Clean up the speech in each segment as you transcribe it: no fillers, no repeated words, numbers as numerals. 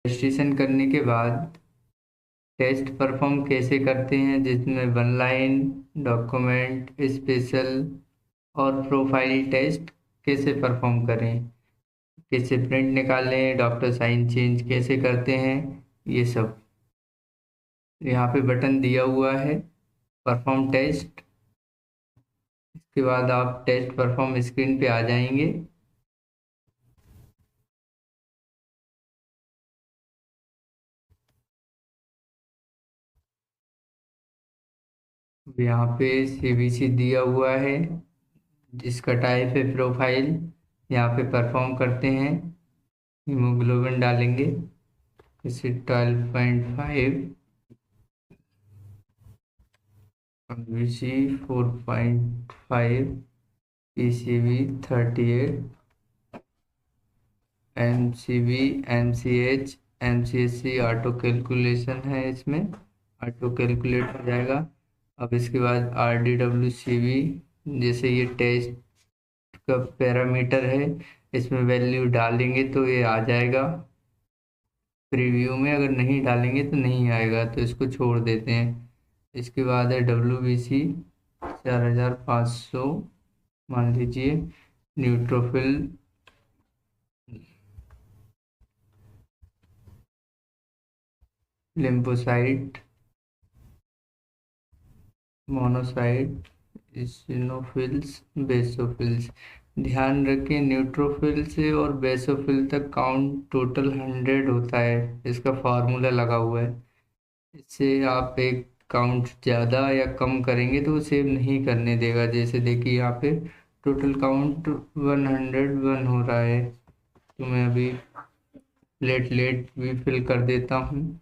Registration करने के बाद टेस्ट परफॉर्म कैसे करते हैं, जिसमें वन लाइन, डॉक्यूमेंट स्पेशल और प्रोफाइल टेस्ट कैसे परफॉर्म करें, कैसे प्रिंट निकालें, डॉक्टर साइन चेंज कैसे करते हैं, ये सब यहाँ पे बटन दिया हुआ है। परफॉर्म टेस्ट, इसके बाद आप टेस्ट परफॉर्म स्क्रीन पे आ जाएंगे। यहाँ पे सीबीसी दिया हुआ है, जिसका टाइप है प्रोफाइल। यहाँ पे परफॉर्म करते हैं, हीमोग्लोबिन डालेंगे, इसे 12.5, BC 4.5, PCB 38, MCB, MCH, MCHC auto calculation है, इसमें ऑटो कैलकुलेट हो जाएगा। अब इसके बाद आरडीडब्ल्यूसीबी, जैसे ये टेस्ट का पैरामीटर है, इसमें वैल्यू डालेंगे तो ये आ जाएगा प्रीव्यू में, अगर नहीं डालेंगे तो नहीं आएगा, तो इसको छोड़ देते हैं। इसके बाद है WBC 4500, मान लीजिए। Neutrophil, lymphocyte, monocyte, इसिनोफिल्स, basophils. ध्यान रखें, न्यूट्रोफिल से और बेसोफिल तक काउंट टोटल 100 होता है, इसका फार्मूला लगा हुआ है। इससे आप एक काउंट ज़्यादा या कम करेंगे तो वो सेव नहीं करने देगा। जैसे देखिए यहाँ पे टोटल काउंट 101 हो रहा है, तो मैं अभी प्लेटलेट भी फिल कर देता हूँ।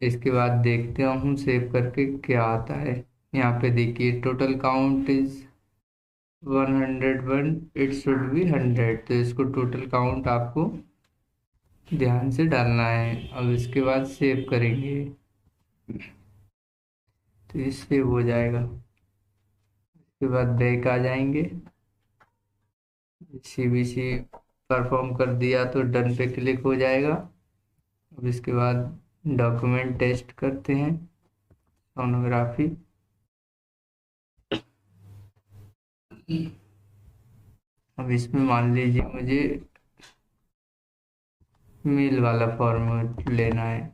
इसके बाद देखते हूँ सेव करके क्या आता है। यहाँ पे देखिए total count is 101, it should be 100, तो इसको टोटल काउंट आपको ध्यान से डालना है। अब इसके बाद सेव करेंगे तो ये सेव हो जाएगा। उसके बाद बैक आ जाएंगे, सीबीसी परफॉर्म कर दिया तो डन पे क्लिक हो जाएगा। अब इसके बाद डॉक्यूमेंट टेस्ट करते हैं, सोनोग्राफी। अब इसमें मान लीजिए मुझे मेल वाला फॉर्मेट लेना है।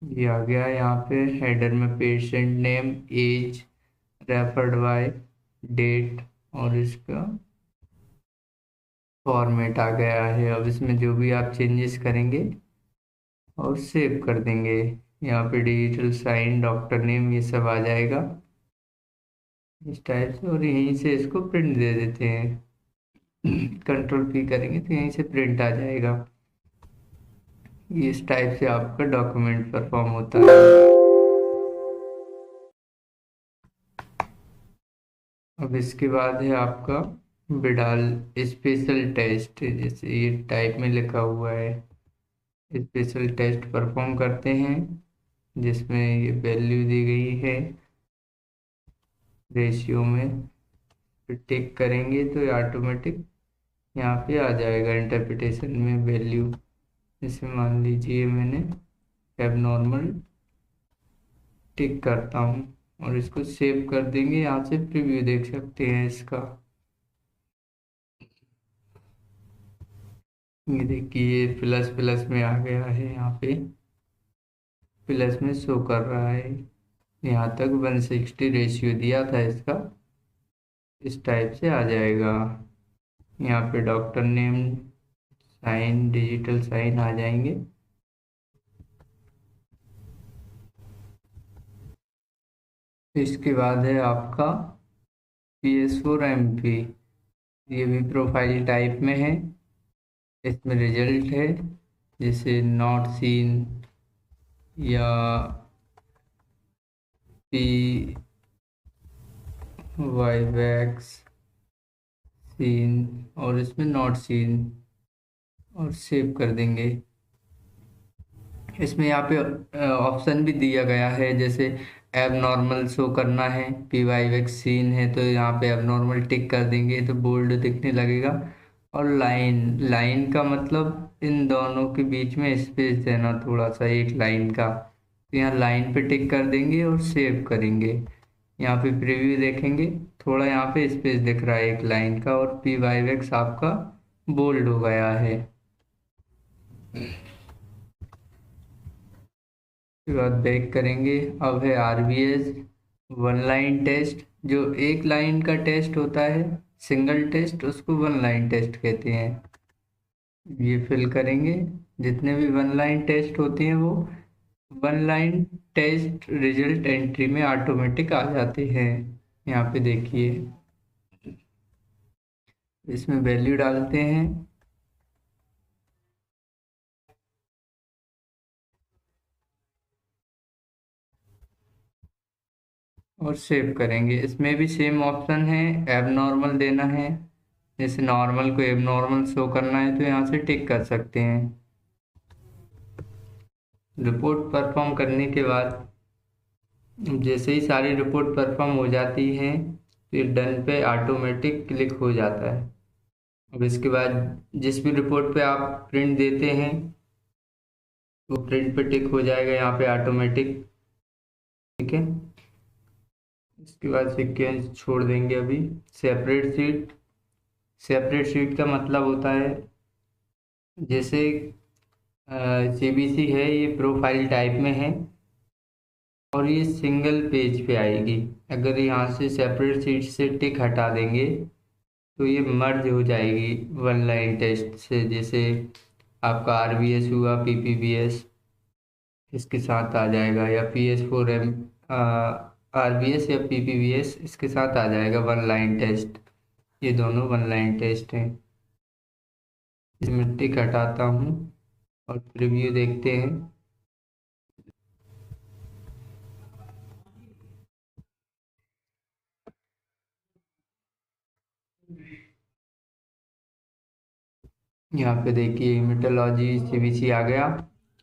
ये आ गया, यहाँ पे हेडर में patient name, age, referred by, date और इसका फॉर्मेट आ गया है। अब इसमें जो भी आप चेंजेस करेंगे और सेव कर देंगे। यहाँ पे डिजिटल साइन, डॉक्टर नेम, ये सब आ जाएगा इस टाइप से, और यहीं से इसको प्रिंट दे देते हैं। कंट्रोल P करेंगे तो यहीं से प्रिंट आ जाएगा। ये इस टाइप से आपका डॉक्यूमेंट परफॉर्म होता है। अब इसके बाद है आपका बिडाल स्पेशल टेस्ट, जैसे ये टाइप में लिखा हुआ है। स्पेशल टेस्ट परफॉर्म करते हैं, जिसमें ये वैल्यू दी गई है रेशियो में। फिर टिक करेंगे तो ये ऑटोमेटिक यहाँ पे आ जाएगा इंटरप्रिटेशन में वैल्यू। जैसे मान लीजिए मैंने एबनॉर्मल टिक करता हूँ और इसको सेव कर देंगे। यहाँ से प्रीव्यू देख सकते हैं इसका। ये देखिए प्लस प्लस में आ गया है, यहाँ पे प्लस में शो कर रहा है। यहाँ तक 160 रेशियो दिया था इसका, इस टाइप से आ जाएगा। यहाँ पे doctor name, sign, digital sign आ जाएंगे। इसके बाद है आपका PS4MP, ये भी प्रोफाइल टाइप में है। इसमें रिजल्ट है, जैसे नॉट सीन या पी वाई वैक्स सीन, और इसमें नॉट सीन, और सेव कर देंगे। इसमें यहाँ पे ऑप्शन भी दिया गया है, जैसे एब नॉर्मल शो करना है, पी वाई वैक्स सीन है तो यहाँ पे एब नॉर्मल टिक कर देंगे तो बोल्ड दिखने लगेगा। और लाइन, लाइन का मतलब इन दोनों के बीच में स्पेस देना थोड़ा सा, एक लाइन का। तो यहाँ लाइन पे टिक कर देंगे और सेव करेंगे। यहाँ पे प्रीव्यू देखेंगे, थोड़ा यहाँ पे स्पेस दिख रहा है एक लाइन का, और पी वाई एक्स आपका बोल्ड हो गया है। उसके बाद बैक करेंगे। अब है आरबीएस वन लाइन टेस्ट। जो एक लाइन का टेस्ट होता है, सिंगल टेस्ट, उसको वन लाइन टेस्ट कहते हैं। ये फिल करेंगे। जितने भी वन लाइन टेस्ट होती हैं वो one line test result entry में ऑटोमेटिक आ जाते हैं। यहाँ पे देखिए, इसमें वैल्यू डालते हैं और सेव करेंगे। इसमें भी सेम ऑप्शन है, एब नॉर्मल देना है। जैसे नॉर्मल को एब नॉर्मल शो करना है तो यहाँ से टिक कर सकते हैं। रिपोर्ट परफॉर्म करने के बाद जैसे ही सारी रिपोर्ट परफॉर्म हो जाती है तो ये डन पे ऑटोमेटिक क्लिक हो जाता है। अब इसके बाद जिस भी रिपोर्ट पे आप प्रिंट देते हैं वो प्रिंट पे टिक हो जाएगा यहाँ पे ऑटोमेटिक। ठीक है, इसके बाद सीक्वेंस छोड़ देंगे अभी। सेपरेट सीट, सेपरेट सीट का मतलब होता है जैसे सीबीसी है, ये प्रोफाइल टाइप में है और ये सिंगल पेज पे आएगी। अगर यहाँ से सेपरेट सीट से टिक हटा देंगे तो ये मर्ज हो जाएगी वन लाइन टेस्ट से। जैसे आपका आरबीएस हुआ, पीपीबीएस इसके साथ आ जाएगा, या PS4M आरबीएस या पीपीबीएस इसके साथ आ जाएगा वन लाइन टेस्ट। ये दोनों वन लाइन टेस्ट हैं। इसमें टिक हटाता हूँ और प्रीव्यू देखते हैं। यहाँ पे देखिए हीमेटोलॉजी सीबीसी आ गया,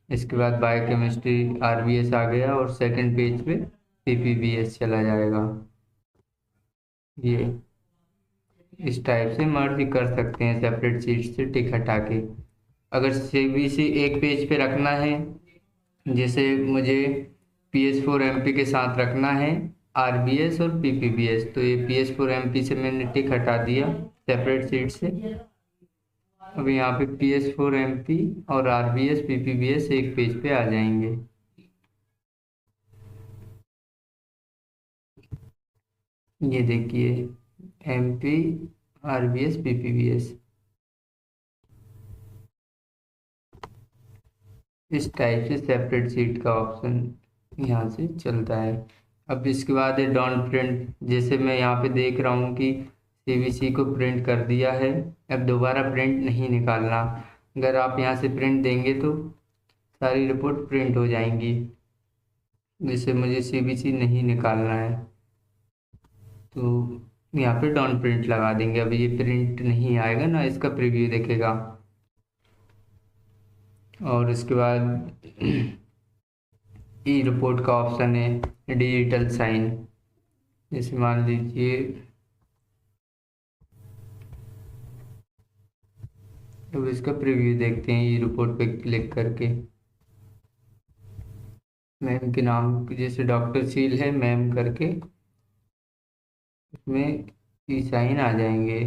इसके बाद बायोकेमिस्ट्री आरबीएस आ गया और सेकंड पेज पे पीपीबीएस चला जाएगा। ये इस टाइप से मर्ज कर सकते हैं सेपरेट सीट से टिक हटा के। अगर सीबीसी एक पेज पे रखना है, जैसे मुझे PS4MP के साथ रखना है आरबीएस और पीपीबीएस, तो ये PS4MP से मैंने टिक हटा दिया सेपरेट सीट से। अब यहाँ पे PS4MP और आरबीएस पीपीबीएस एक पेज पे आ जाएंगे। ये देखिए MP आरबीएस पीपीबीएस इस टाइप से सेपरेट सीट का ऑप्शन यहाँ से चलता है। अब इसके बाद है डॉन प्रिंट। जैसे मैं यहाँ पे देख रहा हूँ कि सीबीसी को प्रिंट कर दिया है, अब दोबारा प्रिंट नहीं निकालना। अगर आप यहाँ से प्रिंट देंगे तो सारी रिपोर्ट प्रिंट हो जाएंगी। जैसे मुझे सीबीसी नहीं निकालना है तो यहाँ पे डॉन प्रिंट लगा देंगे। अब ये प्रिंट नहीं आएगा ना, इसका प्रीव्यू देखेगा। और इसके बाद ई रिपोर्ट का ऑप्शन है डिजिटल साइन। जैसे मान लीजिए अब इसका प्रीव्यू देखते हैं ई रिपोर्ट पे क्लिक करके। मैम के नाम जैसे डॉक्टर सील है मैम करके, उसमें ई साइन आ जाएंगे।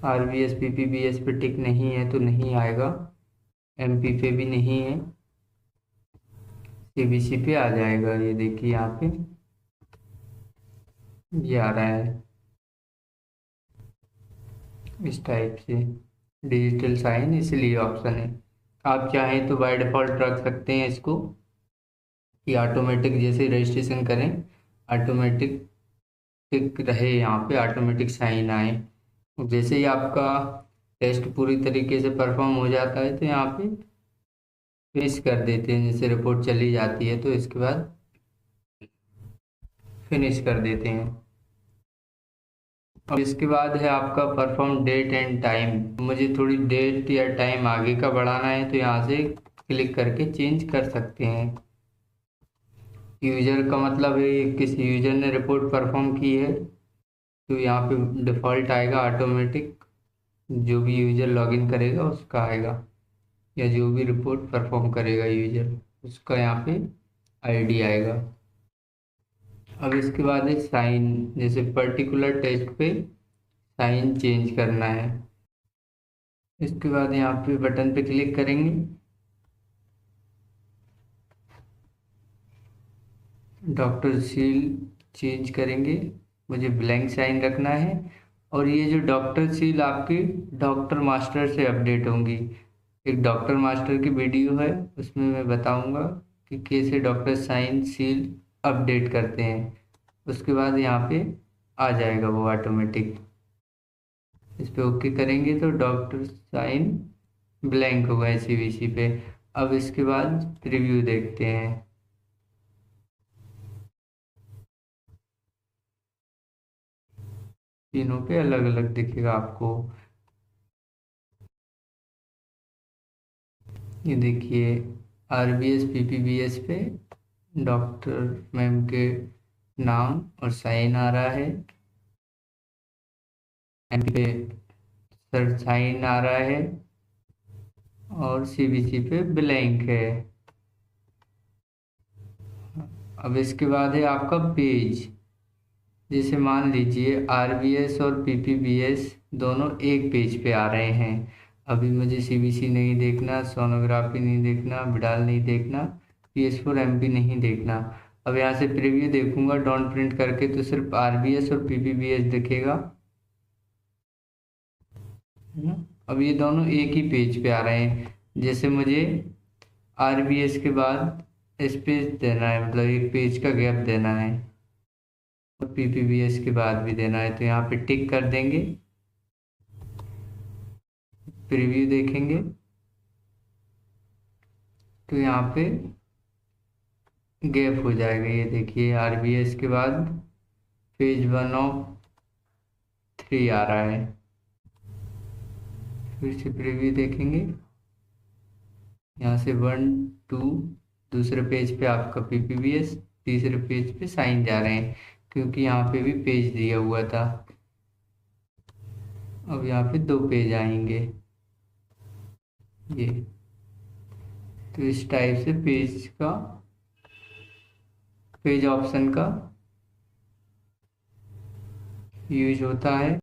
आरबीएस पीपीबीएस पे टिक नहीं है तो नहीं आएगा, एमपी पे भी नहीं है, सीबीसी पे आ जाएगा। ये देखिए यहाँ पे ये आ रहा है इस टाइप से डिजिटल साइन, इसलिए ऑप्शन है। आप चाहें तो बाय डिफ़ॉल्ट रख सकते हैं इसको कि ऑटोमेटिक जैसे रजिस्ट्रेशन करें ऑटोमेटिक टिक रहे, यहाँ पे ऑटोमेटिक साइन आए। जैसे ही आपका टेस्ट पूरी तरीके से परफॉर्म हो जाता है तो यहाँ पे फिनिश कर देते हैं। जैसे रिपोर्ट चली जाती है तो इसके बाद फिनिश कर देते हैं। और इसके बाद है आपका परफॉर्म डेट एंड टाइम। मुझे थोड़ी डेट या टाइम आगे का बढ़ाना है तो यहाँ से क्लिक करके चेंज कर सकते हैं। यूजर का मतलब है किस यूजर ने रिपोर्ट परफॉर्म की है, तो यहाँ पे डिफ़ॉल्ट आएगा ऑटोमेटिक, जो भी यूज़र लॉगिन करेगा उसका आएगा, या जो भी रिपोर्ट परफॉर्म करेगा यूज़र उसका यहाँ पे आईडी आएगा। अब इसके बाद है साइन, जैसे पर्टिकुलर टेस्ट पे साइन चेंज करना है। इसके बाद यहाँ पे बटन पे क्लिक करेंगे, डॉक्टर सील चेंज करेंगे, मुझे ब्लैंक साइन रखना है। और ये जो डॉक्टर सील आपकी डॉक्टर मास्टर से अपडेट होंगी। एक डॉक्टर मास्टर की वीडियो है, उसमें मैं बताऊंगा कि कैसे डॉक्टर साइन सील अपडेट करते हैं। उसके बाद यहाँ पे आ जाएगा वो ऑटोमेटिक। इस पे ओके करेंगे तो डॉक्टर साइन ब्लैंक होगा सीवीसी पे। अब इसके बाद प्रीव्यू देखते हैं। तीनों पे अलग अलग दिखेगा आपको। ये देखिए, आरबीएस पीपीबीएस पे डॉक्टर मैम के नाम और साइन आ रहा है, एमपी पे सर साइन आ रहा है, और सीबीसी पे ब्लैंक है। अब इसके बाद है आपका पेज। जैसे मान लीजिए आरबीएस और पीपीबीएस दोनों एक पेज पे आ रहे हैं। अभी मुझे सीबीसी नहीं देखना, सोनोग्राफी नहीं देखना, विडाल नहीं देखना, पीएस4 एमपी नहीं देखना। अब यहाँ से प्रीव्यू देखूंगा डॉन प्रिंट करके तो सिर्फ आरबीएस और पीपीबीएस दिखेगा, है ना। अब ये दोनों एक ही पेज पे आ रहे हैं। जैसे मुझे आरबीएस के बाद स्पेस देना है, मतलब एक पेज का गैप देना है, और पीपीबीएस के बाद भी देना है, तो यहाँ पे टिक कर देंगे। प्रीव्यू देखेंगे तो यहाँ पे गैप हो जाएगा। ये देखिए आरबीएस के बाद पेज 1 ऑफ 3 आ रहा है। फिर से प्रीव्यू देखेंगे, यहाँ से 1 2, दूसरे पेज पे आपका पीपीबीएस, तीसरे पेज पे साइन जा रहे हैं, क्योंकि यहाँ पे भी पेज दिया हुआ था। अब यहाँ पे 2 पेज आएंगे ये। तो इस टाइप से पेज ऑप्शन का यूज होता है।